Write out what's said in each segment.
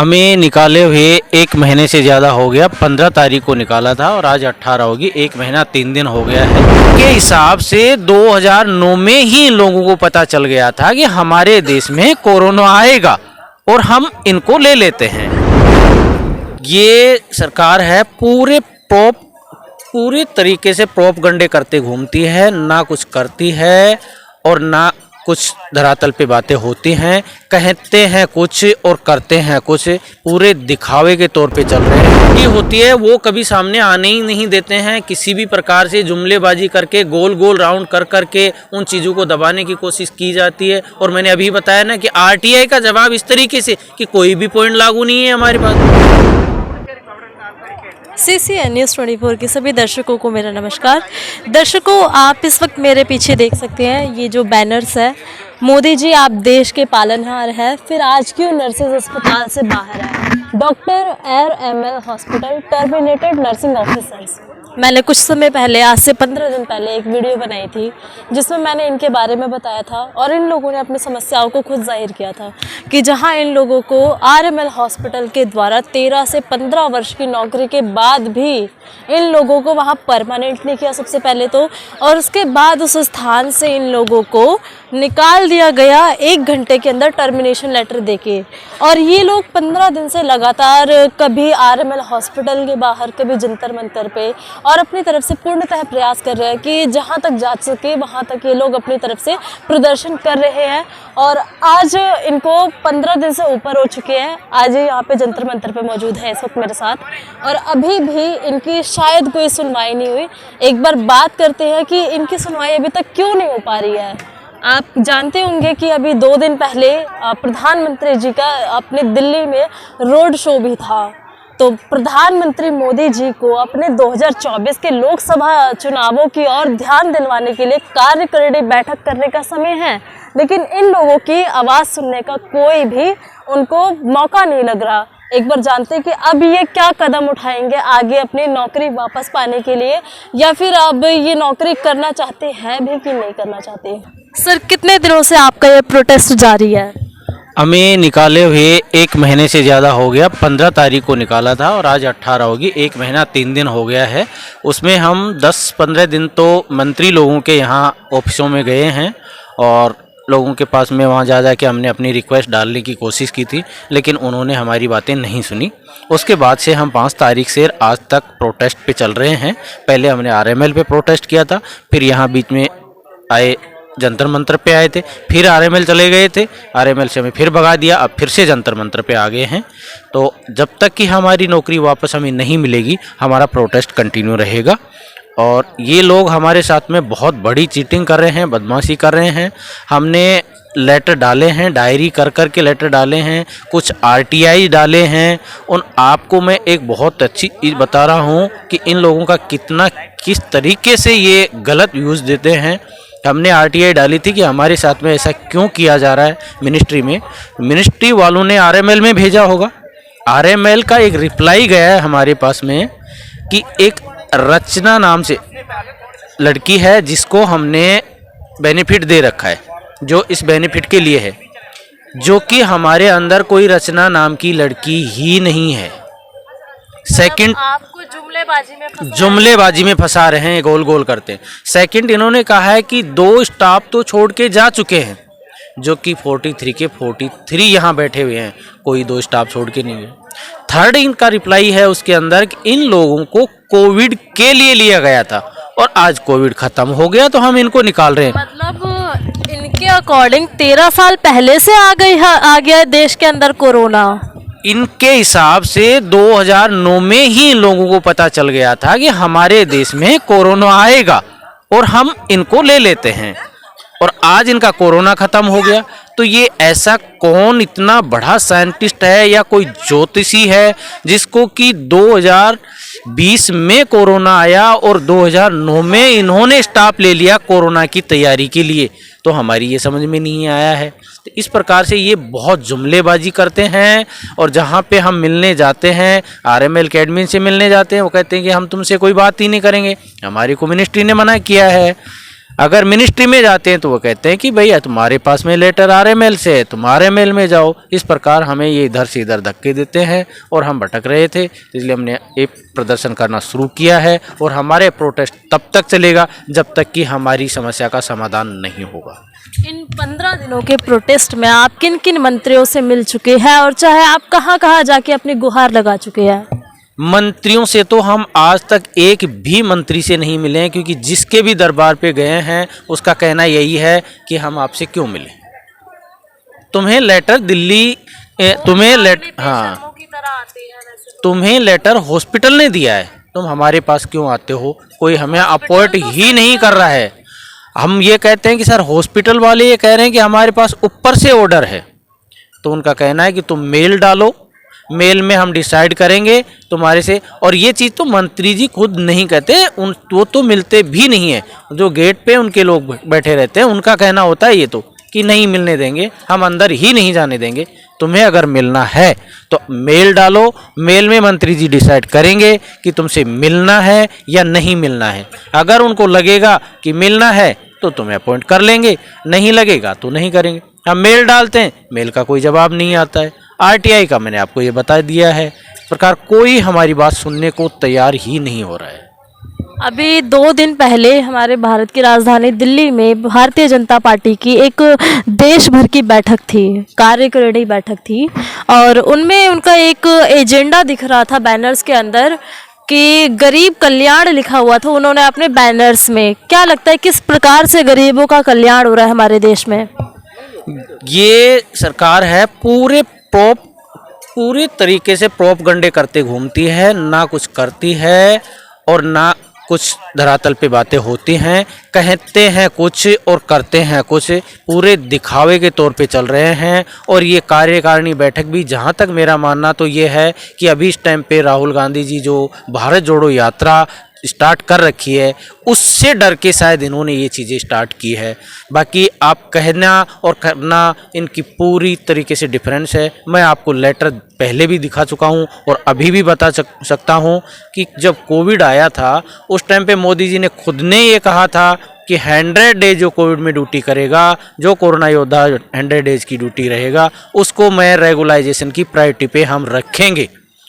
हमें निकाले हुए 1 महीने से ज़्यादा हो गया। 15 तारीख को निकाला था और आज 18 होगी। 1 महीना 3 दिन हो गया है। के हिसाब से 2009 में ही इन लोगों को पता चल गया था कि हमारे देश में कोरोना आएगा और हम इनको ले लेते हैं। ये सरकार है पूरे तरीके से प्रोपगंडे करते घूमती है, ना कुछ करती है और ना कुछ धरातल पे बातें होती हैं। कहते हैं कुछ और करते हैं कुछ, पूरे दिखावे के तौर पे चल रहे हैं। ये होती है वो कभी सामने आने ही नहीं देते हैं। किसी भी प्रकार से जुमलेबाजी करके गोल गोल राउंड कर करके उन चीज़ों को दबाने की कोशिश की जाती है। और मैंने अभी बताया ना कि आरटीआई का जवाब इस तरीके से कि कोई भी पॉइंट लागू नहीं है हमारे पास। CCN न्यूज़ 24 के सभी दर्शकों को मेरा नमस्कार। दर्शकों, आप इस वक्त मेरे पीछे देख सकते हैं ये जो बैनर्स है, मोदी जी आप देश के पालनहार हैं। फिर आज क्यों नर्सेज अस्पताल से बाहर है, doctor RML hospital terminated nursing officers. मैंने कुछ समय पहले, आज से 15 दिन पहले एक वीडियो बनाई थी जिसमें मैंने इनके बारे में बताया था और इन लोगों ने अपनी समस्याओं को खुद जाहिर किया था कि जहां इन लोगों को RML हॉस्पिटल के द्वारा 13 से 15 वर्ष की नौकरी के बाद भी इन लोगों को वहां परमानेंट नहीं किया सबसे पहले तो, और उसके बाद उस स्थान से इन लोगों को निकाल दिया गया 1 घंटे के अंदर टर्मिनेशन लेटर देके। और ये लोग 15 दिन से लगातार कभी RML हॉस्पिटल के बाहर, कभी जंतर मंतर पे, और अपनी तरफ से पूर्णतः प्रयास कर रहे हैं कि जहां तक जा सके वहां तक ये लोग अपनी तरफ से प्रदर्शन कर रहे हैं। और आज इनको 15 दिन से ऊपर हो चुके हैं। आज ये यहाँ पे जंतर मंतर पे मौजूद है इस वक्त मेरे साथ, और अभी भी इनकी शायद कोई सुनवाई नहीं हुई। एक बार बात करते हैं कि इनकी सुनवाई अभी तक क्यों नहीं हो पा रही है। आप जानते होंगे कि अभी 2 दिन पहले प्रधानमंत्री जी का अपने दिल्ली में रोड शो भी था। तो प्रधानमंत्री मोदी जी को अपने 2024 के लोकसभा चुनावों की ओर ध्यान दिलवाने के लिए कार्यकारिणी बैठक करने का समय है, लेकिन इन लोगों की आवाज़ सुनने का कोई भी उनको मौका नहीं लग रहा। एक बार जानते हैं कि अब ये क्या कदम उठाएंगे आगे अपनी नौकरी वापस पाने के लिए, या फिर अब ये नौकरी करना चाहते हैं भी कि नहीं करना चाहते। सर, कितने दिनों से आपका ये प्रोटेस्ट जारी है? हमें निकाले हुए 1 महीने से ज़्यादा हो गया। 15 तारीख को निकाला था और आज 18 होगी। 1 महीना 3 दिन हो गया है। उसमें हम 10-15 दिन तो मंत्री लोगों के यहाँ ऑफिसों में गए हैं और लोगों के पास में वहाँ जा के हमने अपनी रिक्वेस्ट डालने की कोशिश की थी, लेकिन उन्होंने हमारी बातें नहीं सुनी। उसके बाद से हम 5 तारीख से आज तक प्रोटेस्ट पे चल रहे हैं। पहले हमने RML पे प्रोटेस्ट किया था, फिर यहाँ बीच में आए जंतर मंतर पे आए थे, फिर RML चले गए थे, RML से हमें फिर भगा दिया, अब फिर से जंतर मंतर पे आ गए हैं। तो जब तक कि हमारी नौकरी वापस हमें नहीं मिलेगी, हमारा प्रोटेस्ट कंटिन्यू रहेगा। और ये लोग हमारे साथ में बहुत बड़ी चीटिंग कर रहे हैं, बदमाशी कर रहे हैं। हमने लेटर डाले हैं, डायरी कर कर के लेटर डाले हैं, कुछ RTI डाले हैं। उन आपको मैं एक बहुत अच्छी चीज़ बता रहा हूँ कि इन लोगों का किस तरीके से ये गलत यूज़ देते हैं। हमने RTI डाली थी कि हमारे साथ में ऐसा क्यों किया जा रहा है मिनिस्ट्री में। मिनिस्ट्री वालों ने RML में भेजा होगा। RML का एक रिप्लाई गया है हमारे पास में कि एक रचना नाम से लड़की है जिसको हमने बेनिफिट दे रखा है, जो इस बेनिफिट के लिए है, जो कि हमारे अंदर कोई रचना नाम की लड़की ही नहीं है। सेकंड, आपको जुमलेबाजी में फंसा रहे हैं, गोल गोल करते हैं। सेकंड, इन्होंने कहा है कि 2 स्टाफ तो छोड़ के जा चुके हैं, जो कि 43 के 43 यहाँ बैठे हुए हैं, कोई 2 स्टाफ छोड़ के नहीं है। थर्ड, इनका रिप्लाई है उसके अंदर कि इन लोगों को कोविड के लिए लिया गया था और आज कोविड खत्म हो गया तो हम इनको निकाल रहे हैं। मतलब इनके अकॉर्डिंग 13 साल पहले से आ गया है देश के अंदर कोरोना। इनके हिसाब से 2009 में ही इन लोगों को पता चल गया था कि हमारे देश में कोरोना आएगा और हम इनको ले लेते हैं, और आज इनका कोरोना खत्म हो गया। तो ये ऐसा कौन इतना बड़ा साइंटिस्ट है या कोई ज्योतिषी है जिसको कि 2020 में कोरोना आया और 2009 में इन्होंने स्टाफ ले लिया कोरोना की तैयारी के लिए। तो हमारी ये समझ में नहीं आया है। तो इस प्रकार से ये बहुत जुमलेबाजी करते हैं। और जहाँ पे हम मिलने जाते हैं, RML के एडमिन से मिलने जाते हैं, वो कहते हैं कि हम तुमसे कोई बात ही नहीं करेंगे, हमारी को मिनिस्ट्री ने मना किया है। अगर मिनिस्ट्री में जाते हैं तो वो कहते हैं कि भैया तुम्हारे पास में लेटर आरएमएल से है, तुम आरएमएल में जाओ। इस प्रकार हमें ये इधर से इधर धक्के देते हैं और हम भटक रहे थे, इसलिए हमने एक प्रदर्शन करना शुरू किया है और हमारे प्रोटेस्ट तब तक चलेगा जब तक कि हमारी समस्या का समाधान नहीं होगा। इन 15 दिनों के प्रोटेस्ट में आप किन किन मंत्रियों से मिल चुके हैं और चाहे आप कहाँ कहाँ जाके अपनी गुहार लगा चुके हैं? मंत्रियों से तो हम आज तक एक भी मंत्री से नहीं मिले हैं, क्योंकि जिसके भी दरबार पे गए हैं उसका कहना यही है कि हम आपसे क्यों मिले, तुम्हें लेटर दिल्ली तुम्हें तुम्हें लेटर हॉस्पिटल ने दिया है, तुम हमारे पास क्यों आते हो? कोई हमें अपॉइंट ही नहीं कर रहा है। हम ये कहते हैं कि सर हॉस्पिटल वाले ये कह रहे हैं कि हमारे पास ऊपर से ऑर्डर है, तो उनका कहना है कि तुम मेल डालो, मेल में हम डिसाइड करेंगे तुम्हारे से। और ये चीज़ तो मंत्री जी खुद नहीं कहते, वो तो मिलते भी नहीं है, जो गेट पे उनके लोग बैठे रहते हैं उनका कहना होता है ये तो कि नहीं मिलने देंगे, हम अंदर ही नहीं जाने देंगे। तुम्हें अगर मिलना है तो मेल डालो, मेल में मंत्री जी डिसाइड करेंगे कि तुमसे मिलना है या नहीं मिलना है। अगर उनको लगेगा कि मिलना है तो तुम्हें अपॉइंट कर लेंगे, नहीं लगेगा तो नहीं करेंगे। हम मेल डालते हैं, मेल का कोई जवाब नहीं आता है। आरटीआई का मैंने आपको ये बता दिया है। इस प्रकार कोई हमारी बात सुनने को तैयार ही नहीं हो रहा है। अभी 2 दिन पहले हमारे भारत की राजधानी दिल्ली में भारतीय जनता पार्टी की एक देश भर की बैठक थी, कार्यकारिणी बैठक थी, और उनमें उनका एक एजेंडा दिख रहा था बैनर्स के अंदर कि गरीब कल्याण लिखा हुआ था उन्होंने अपने बैनर्स में। क्या लगता है किस प्रकार से गरीबों का कल्याण हो रहा है हमारे देश में? ये सरकार है पूरे तरीके से प्रोपगंडे करते घूमती है, ना कुछ करती है और ना कुछ धरातल पे बातें होती हैं। कहते हैं कुछ और करते हैं कुछ, पूरे दिखावे के तौर पे चल रहे हैं। और ये कार्यकारिणी बैठक भी, जहाँ तक मेरा मानना तो ये है कि अभी इस टाइम पे राहुल गांधी जी जो भारत जोड़ो यात्रा स्टार्ट कर रखी है, उससे डर के शायद इन्होंने ये चीज़ें स्टार्ट की है। बाकी आप कहना और करना इनकी पूरी तरीके से डिफरेंस है। मैं आपको लेटर पहले भी दिखा चुका हूँ और अभी भी बता सकता हूँ कि जब कोविड आया था उस टाइम पे मोदी जी ने खुद ने ये कहा था कि 100 डेज जो कोविड में ड्यूटी करेगा, जो कोरोना योद्धा 100 डेज की ड्यूटी रहेगा, उसको मैं रेगुलाइजेशन की प्रायोरिटी पे हम रखेंगे।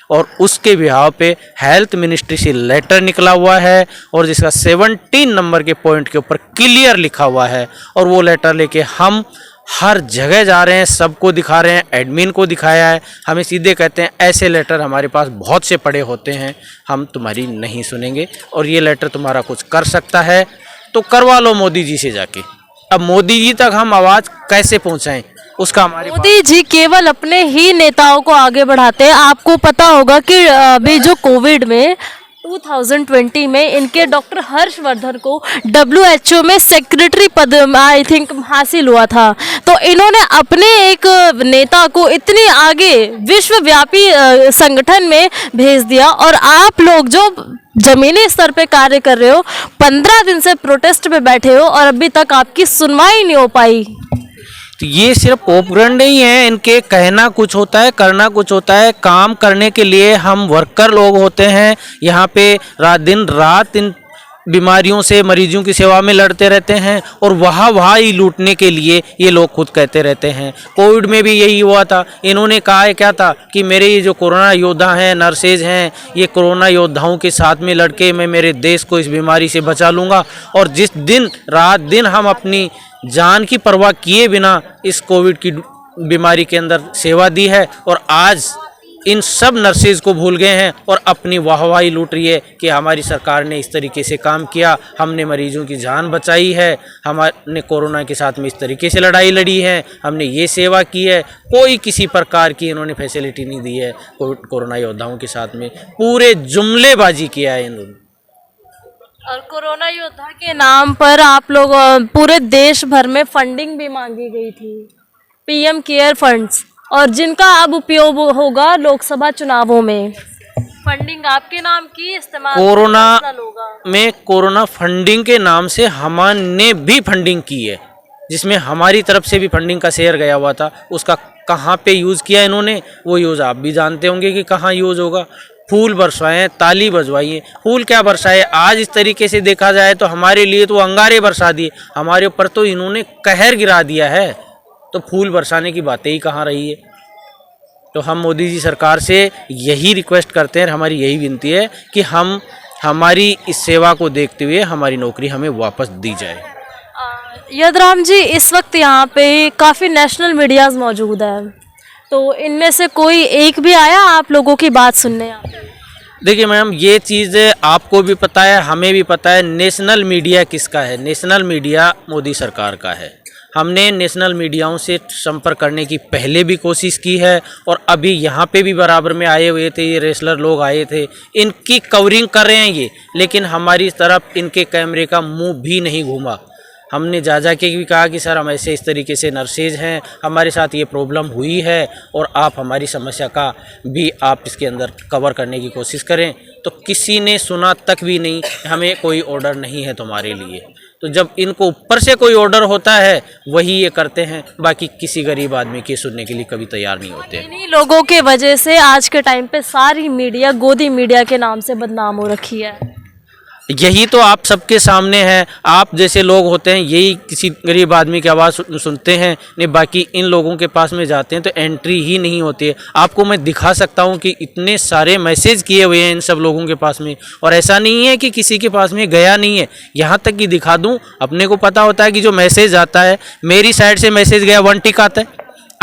और उसके बिहाव पे हेल्थ मिनिस्ट्री से लेटर निकला हुआ है और जिसका 17 नंबर के पॉइंट के ऊपर क्लियर लिखा हुआ है। और वो लेटर लेके हम हर जगह जा रहे हैं, सबको दिखा रहे हैं, एडमिन को दिखाया है। हमें सीधे कहते हैं ऐसे लेटर हमारे पास बहुत से पड़े होते हैं, हम तुम्हारी नहीं सुनेंगे और ये लेटर तुम्हारा कुछ कर सकता है तो करवा लो मोदी जी से जाके। अब मोदी जी तक हम आवाज़ कैसे पहुंचाएं, उसका हमारे मोदी जी केवल अपने ही नेताओं को आगे बढ़ाते हैं। आपको पता होगा कि अभी जो कोविड में 2020 में इनके डॉक्टर हर्षवर्धन को WHO में सेक्रेटरी पद आई थिंक हासिल हुआ था, तो इन्होंने अपने एक नेता को इतनी आगे विश्वव्यापी संगठन में भेज दिया। और आप लोग जो जमीनी स्तर पे कार्य कर रहे हो, 15 दिन से प्रोटेस्ट पे बैठे हो और अभी तक आपकी सुनवाई नहीं हो पाई। तो ये सिर्फ प्रोपगेंडा नहीं है, इनके कहना कुछ होता है, करना कुछ होता है। काम करने के लिए हम वर्कर लोग होते हैं, यहाँ पे दिन रात इन बीमारियों से मरीजों की सेवा में लड़ते रहते हैं और वहाँ ही लूटने के लिए ये लोग खुद कहते रहते हैं। कोविड में भी यही हुआ था, इन्होंने कहा है क्या था कि मेरे ये जो कोरोना योद्धा हैं, नर्सेज हैं, ये कोरोना योद्धाओं के साथ में लड़के मैं मेरे देश को इस बीमारी से बचा लूँगा। और जिस दिन रात दिन हम अपनी जान की परवाह किए बिना इस कोविड की बीमारी के अंदर सेवा दी है और आज इन सब नर्सेज को भूल गए हैं और अपनी वाहवाही लूट रही है कि हमारी सरकार ने इस तरीके से काम किया, हमने मरीजों की जान बचाई है, हमने कोरोना के साथ में इस तरीके से लड़ाई लड़ी है, हमने ये सेवा की है। कोई किसी प्रकार की इन्होंने फैसिलिटी नहीं दी है कोरोना योद्धाओं के साथ में, पूरे जुमलेबाजी किया है इन्होंने। और कोरोना योद्धा के नाम पर आप लोग पूरे देश भर में फंडिंग भी मांगी गई थी, PM केयर फंड्स, और जिनका अब उपयोग होगा लोकसभा चुनावों में। फंडिंग आपके नाम की इस्तेमाल कोरोना फंडिंग के नाम से हमने भी फंडिंग की है, जिसमें हमारी तरफ से भी फंडिंग का शेयर गया हुआ था। उसका कहाँ पे यूज़ किया इन्होंने, वो यूज़ आप भी जानते होंगे कि कहाँ यूज़ होगा। फूल बरसाएं, ताली बजवाइए। फूल क्या बरसाए, आज इस तरीके से देखा जाए तो हमारे लिए तो अंगारे बरसा दिए, हमारे ऊपर तो इन्होंने कहर गिरा दिया है। तो फूल बरसाने की बातें ही कहाँ रही है। तो हम मोदी जी सरकार से यही रिक्वेस्ट करते हैं, हमारी यही विनती है कि हम हमारी इस सेवा को देखते हुए हमारी नौकरी हमें वापस दी जाए। यदराम जी, इस वक्त यहाँ पे काफ़ी नेशनल मीडियाज़ मौजूद है, तो इनमें से कोई एक भी आया आप लोगों की बात सुनने यहाँ पे? देखिए मैम, ये चीज़ आपको भी पता है, हमें भी पता है, नेशनल मीडिया किसका है। नेशनल मीडिया मोदी सरकार का है। हमने नेशनल मीडियाओं से संपर्क करने की पहले भी कोशिश की है और अभी यहाँ पे भी बराबर में आए हुए थे, ये रेसलर लोग आए थे, इनकी कवरिंग कर रहे हैं ये, लेकिन हमारी तरफ इनके कैमरे का मुंह भी नहीं घूमा। हमने जा के भी कहा कि सर हम ऐसे इस तरीके से नर्सेज हैं, हमारे साथ ये प्रॉब्लम हुई है और आप हमारी समस्या का भी आप इसके अंदर कवर करने की कोशिश करें। तो किसी ने सुना तक भी नहीं, हमें कोई ऑर्डर नहीं है तुम्हारे लिए। तो जब इनको ऊपर से कोई ऑर्डर होता है वही ये करते हैं, बाकी किसी गरीब आदमी की सुनने के लिए कभी तैयार नहीं होते। इन्हीं लोगों के वजह से आज के टाइम पे सारी मीडिया गोदी मीडिया के नाम से बदनाम हो रखी है। यही तो आप सबके सामने है। आप जैसे लोग होते हैं यही किसी गरीब आदमी की आवाज़ सुनते हैं, नहीं बाकी इन लोगों के पास में जाते हैं तो एंट्री ही नहीं होती है। आपको मैं दिखा सकता हूं कि इतने सारे मैसेज किए हुए हैं इन सब लोगों के पास में, और ऐसा नहीं है कि किसी के पास में गया नहीं है। यहाँ तक कि दिखा दूं, अपने को पता होता है कि जो मैसेज आता है, मेरी साइड से मैसेज गया 1 टिक आता है,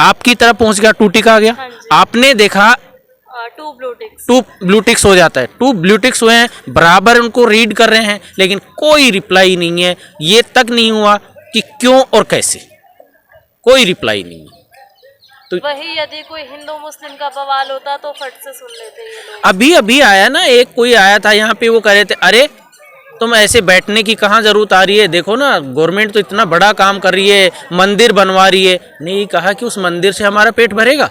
आपकी तरफ पहुँच गया 2 टिक आ गया, आपने देखा 2 ब्लू टिक्स हो जाता है। 2 ब्लू टिक्स हुए हैं, बराबर उनको रीड कर रहे हैं, लेकिन कोई रिप्लाई नहीं है। ये तक नहीं हुआ कि क्यों और कैसे, कोई रिप्लाई नहीं है। तो वही यदि कोई हिंदू मुस्लिम का बवाल होता तो फट से सुन लेते ये लोग। अभी अभी आया ना, एक कोई आया था यहाँ पे, वो कह रहे थे अरे तुम ऐसे बैठने की कहाँ जरूरत आ रही है, देखो ना गवर्नमेंट तो इतना बड़ा काम कर रही है, मंदिर बनवा रही है। नहीं कहा कि उस मंदिर से हमारा पेट भरेगा।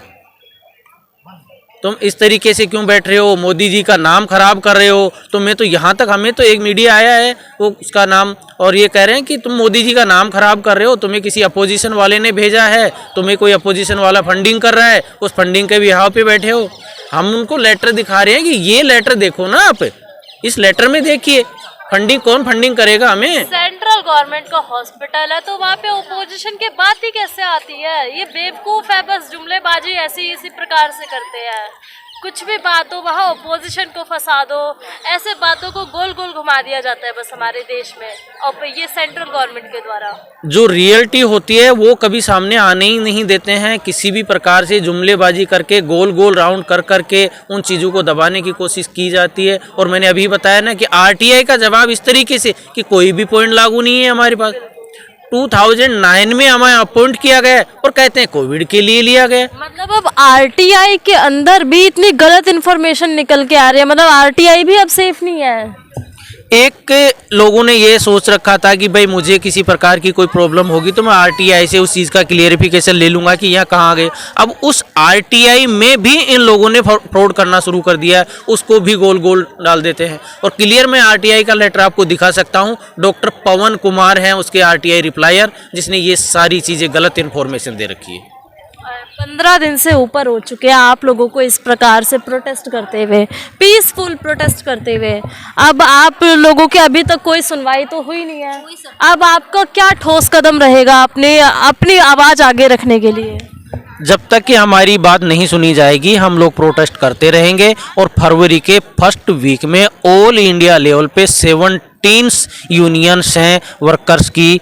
तुम इस तरीके से क्यों बैठ रहे हो, मोदी जी का नाम खराब कर रहे हो। तो मैं तो यहाँ तक, हमें तो एक मीडिया आया है वो उसका नाम, और ये कह रहे हैं कि तुम मोदी जी का नाम खराब कर रहे हो, तुम्हें किसी अपोजिशन वाले ने भेजा है, तुम्हें कोई अपोजिशन वाला फंडिंग कर रहा है, उस फंडिंग के बिहाव पे बैठे हो। हम उनको लेटर दिखा रहे हैं कि ये लेटर देखो ना आप, इस लेटर में देखिए फंडिंग कौन फंडिंग करेगा हमें। सेंट्रल गवर्नमेंट का हॉस्पिटल है तो वहाँ पे ओपोजिशन की बात ही कैसे आती है। ये बेवकूफ है, बस जुमलेबाजी ऐसी इसी प्रकार से करते हैं। कुछ भी बात हो वहाँ ओपोजिशन को फंसा दो, ऐसे बातों को गोल गोल घुमा दिया जाता है बस हमारे देश में, और ये सेंट्रल गवर्नमेंट के द्वारा। जो रियलिटी होती है वो कभी सामने आने ही नहीं देते हैं। किसी भी प्रकार से जुमलेबाजी करके गोल गोल राउंड कर करके उन चीज़ों को दबाने की कोशिश की जाती है। और मैंने अभी बताया ना कि आरटीआई का जवाब इस तरीके से कि कोई भी पॉइंट लागू नहीं है हमारे पास। 2009 में हमें अपॉइंट किया गया और कहते हैं कोविड के लिए लिया गया। मतलब अब आरटीआई के अंदर भी इतनी गलत इन्फॉर्मेशन निकल के आ रही है, मतलब आरटीआई भी अब सेफ नहीं है। एक लोगों ने ये सोच रखा था कि भाई मुझे किसी प्रकार की कोई प्रॉब्लम होगी तो मैं आरटीआई से उस चीज़ का क्लियरिफिकेशन ले लूँगा कि यहाँ कहाँ गए। अब उस आरटीआई में भी इन लोगों ने फ्रॉड करना शुरू कर दिया है, उसको भी गोल गोल डाल देते हैं। और क्लियर मैं आरटीआई का लेटर आपको दिखा सकता हूँ, डॉक्टर पवन कुमार हैं उसके आरटीआई रिप्लायर, जिसने ये सारी चीज़ें गलत इन्फॉर्मेशन दे रखी है। 15 दिन से ऊपर हो चुके हैं आप लोगों को इस प्रकार से प्रोटेस्ट करते हुए, पीसफुल प्रोटेस्ट करते हुए। अब आप लोगों के अभी तक कोई सुनवाई तो हुई नहीं है। अब आपका क्या ठोस कदम रहेगा अपनी आवाज़ आगे रखने के लिए? जब तक कि हमारी बात नहीं सुनी जाएगी हम लोग प्रोटेस्ट करते रहेंगे। और फरवरी के फर्स्ट वीक में ऑल इंडिया लेवल पे 17 यूनियंस हैं वर्कर्स की,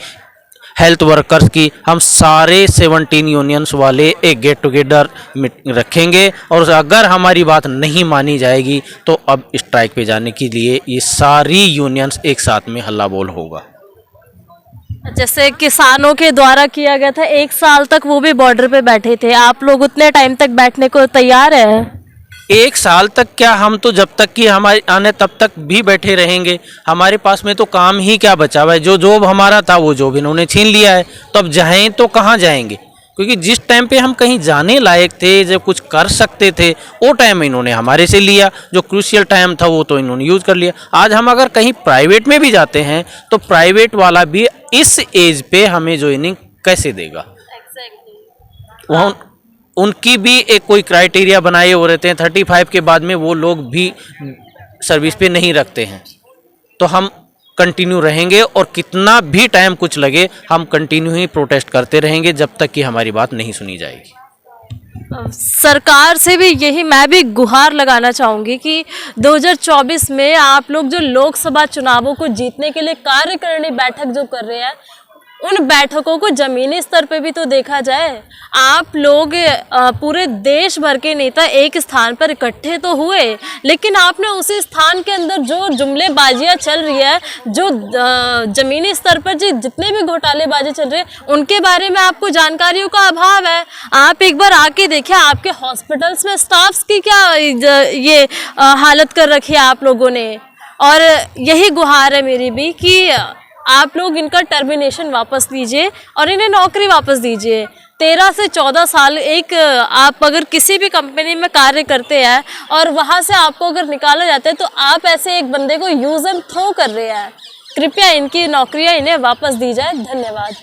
हेल्थ वर्कर्स की। हम सारे 17 यूनियंस वाले एक गेट टुगेदर रखेंगे और अगर हमारी बात नहीं मानी जाएगी तो अब स्ट्राइक पे जाने के लिए ये सारी यूनियंस एक साथ में हल्ला बोल होगा। जैसे किसानों के द्वारा किया गया था 1 साल तक, वो भी बॉर्डर पे बैठे थे, आप लोग उतने टाइम तक बैठने को तैयार है? 1 साल तक क्या, हम तो जब तक कि हमारे आने तब तक भी बैठे रहेंगे। हमारे पास में तो काम ही क्या बचा हुआ है, जो जॉब हमारा था वो जॉब इन्होंने छीन लिया है। तो अब जाएं तो कहाँ जाएंगे, क्योंकि जिस टाइम पे हम कहीं जाने लायक थे, जब कुछ कर सकते थे, वो टाइम इन्होंने हमारे से लिया। जो क्रूशियल टाइम था वो तो इन्होंने यूज़ कर लिया। आज हम अगर कहीं प्राइवेट में भी जाते हैं तो प्राइवेट वाला भी इस एज पे हमें ज्वाइनिंग कैसे देगा? वहाँ उनकी भी एक कोई क्राइटेरिया बनाए हो रहते हैं, 35 के बाद में वो लोग भी सर्विस पे नहीं रखते हैं। तो हम कंटिन्यू रहेंगे और कितना भी टाइम कुछ लगे हम कंटिन्यू ही प्रोटेस्ट करते रहेंगे जब तक कि हमारी बात नहीं सुनी जाएगी। सरकार से भी यही मैं भी गुहार लगाना चाहूँगी कि 2024 में आप लोग जो लोकसभा चुनावों को जीतने के लिए कार्यकारिणी बैठक जो कर रहे हैं, उन बैठकों को जमीनी स्तर पे भी तो देखा जाए। आप लोग पूरे देश भर के नेता एक स्थान पर इकट्ठे तो हुए, लेकिन आपने उसी स्थान के अंदर जो जुमलेबाजियां चल रही है, जो जमीनी स्तर पर जितने भी घोटालेबाजी चल रहे हैं, उनके बारे में आपको जानकारियों का अभाव है। आप एक बार आके देखिए आपके हॉस्पिटल्स में स्टाफ्स की क्या ये हालत कर रखी है आप लोगों ने। और यही गुहार है मेरी भी कि आप लोग इनका टर्मिनेशन वापस लीजिए और इन्हें नौकरी वापस दीजिए। 13 से 14 साल एक आप अगर किसी भी कंपनी में कार्य करते हैं और वहाँ से आपको अगर निकाला जाता है तो आप ऐसे एक बंदे को यूज़ एंड थ्रो कर रहे हैं। कृपया इनकी नौकरियाँ इन्हें वापस दी जाए। धन्यवाद।